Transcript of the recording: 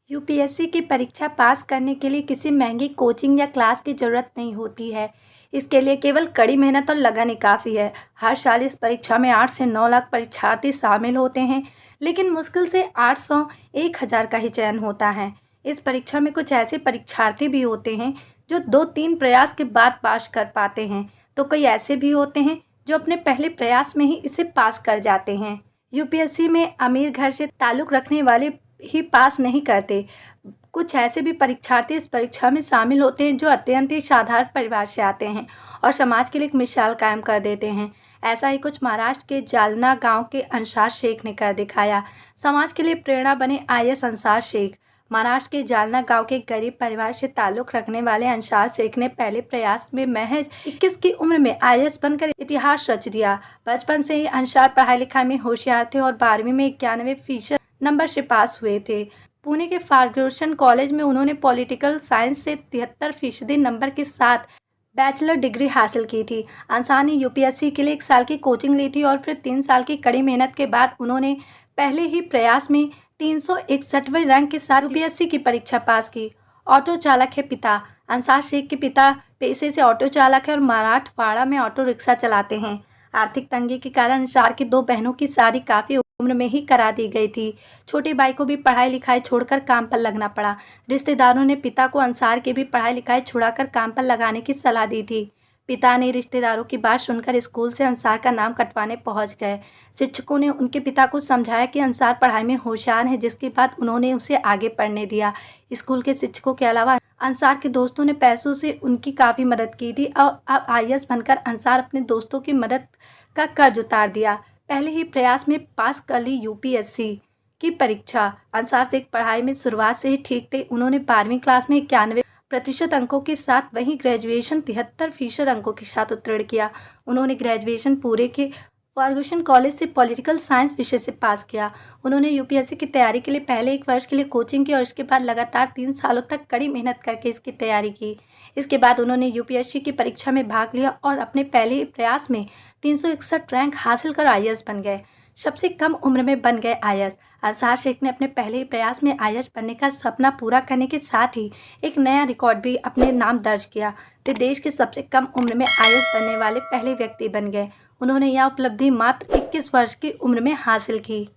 UPSC की परीक्षा पास करने के लिए किसी महंगी कोचिंग या क्लास की ज़रूरत नहीं होती है। इसके लिए केवल कड़ी मेहनत और लगन ही काफ़ी है। हर साल इस परीक्षा में 8 से 9 लाख परीक्षार्थी शामिल होते हैं, लेकिन मुश्किल से 800-1000 का ही चयन होता है। इस परीक्षा में कुछ ऐसे परीक्षार्थी भी होते हैं जो 2-3 प्रयास के बाद पास कर पाते हैं, तो कई ऐसे भी होते हैं जो अपने पहले प्रयास में ही इसे पास कर जाते हैं। यूपीएससी में अमीर घर से ताल्लुक़ रखने वाले ही पास नहीं करते। कुछ ऐसे भी परीक्षार्थी इस परीक्षा में शामिल होते हैं जो अत्यंत ही साधारण परिवार से आते हैं और समाज के लिए एक मिसाल कायम कर देते हैं। ऐसा ही कुछ महाराष्ट्र के जालना गांव के अंसार शेख ने कर दिखाया। समाज के लिए प्रेरणा बने आईएएस अंसार शेख। महाराष्ट्र के जालना गांव के गरीब परिवार से ताल्लुक़ रखने वाले अंसार शेख ने पहले प्रयास में महज 21 की उम्र में आईएएस बनकर इतिहास रच दिया। बचपन से ही अंसार पढ़ाई लिखाई में होशियार थे और 12वीं में 91% नंबर से पास हुए थे। पुणे के फर्ग्यूसन कॉलेज में उन्होंने पॉलिटिकल साइंस से 73% नंबर के साथ बैचलर डिग्री हासिल की थी। अंसार ने यूपीएससी के लिए 1 साल की कोचिंग ली थी और फिर 3 साल की कड़ी मेहनत के बाद उन्होंने पहले ही प्रयास में 361वें रैंक के साथ यूपीएससी की परीक्षा पास की। ऑटो चालक है पिता। अंसार शेख के पिता पेशे से ऑटो चालक है और मराठवाड़ा में ऑटो रिक्शा चलाते हैं। आर्थिक तंगी के कारण अंसार की 2 बहनों की शादी काफ़ी उम्र में ही करा दी गई थी। छोटे भाई को भी पढ़ाई लिखाई छोड़कर काम पर लगना पड़ा। रिश्तेदारों ने पिता को अंसार की भी पढ़ाई लिखाई छुड़ाकर काम पर लगाने की सलाह दी थी। पिता ने रिश्तेदारों की बात सुनकर स्कूल से अंसार का नाम कटवाने पहुंच गए। शिक्षकों ने उनके पिता को समझाया कि अंसार पढ़ाई में होशियार है, जिसके बाद उन्होंने उसे आगे पढ़ने दिया। स्कूल के शिक्षकों के अलावा अंसार के दोस्तों ने पैसों से उनकी काफ़ी मदद की थी और अब आईएएस बनकर अंसार अपने दोस्तों की मदद का कर्ज उतार दिया। पहले ही प्रयास में पास कर ली यूपीएससी की परीक्षा। अंसार शेख पढ़ाई में शुरुआत से ही ठीक थे। उन्होंने 12वीं क्लास में 91% अंकों के साथ वहीं ग्रेजुएशन 73% अंकों के साथ उत्तीर्ण किया। उन्होंने ग्रेजुएशन पूरे के फर्ग्यूसन कॉलेज से पॉलिटिकल साइंस विषय से पास किया। उन्होंने यूपीएससी की तैयारी के लिए पहले 1 वर्ष के लिए कोचिंग की और इसके बाद लगातार 3 सालों तक कड़ी मेहनत करके इसकी तैयारी की। इसके बाद उन्होंने यूपीएससी की परीक्षा में भाग लिया और अपने पहले ही प्रयास में 361 रैंक हासिल कर आईएएस बन गए। सबसे कम उम्र में बन गए आईएएस। अंसार शेख ने अपने पहले ही प्रयास में आईएएस बनने का सपना पूरा करने के साथ ही एक नया रिकॉर्ड भी अपने नाम दर्ज किया। वे देश के सबसे कम उम्र में आईएएस बनने वाले पहले व्यक्ति बन गए। उन्होंने यह उपलब्धि मात्र 21 वर्ष की उम्र में हासिल की।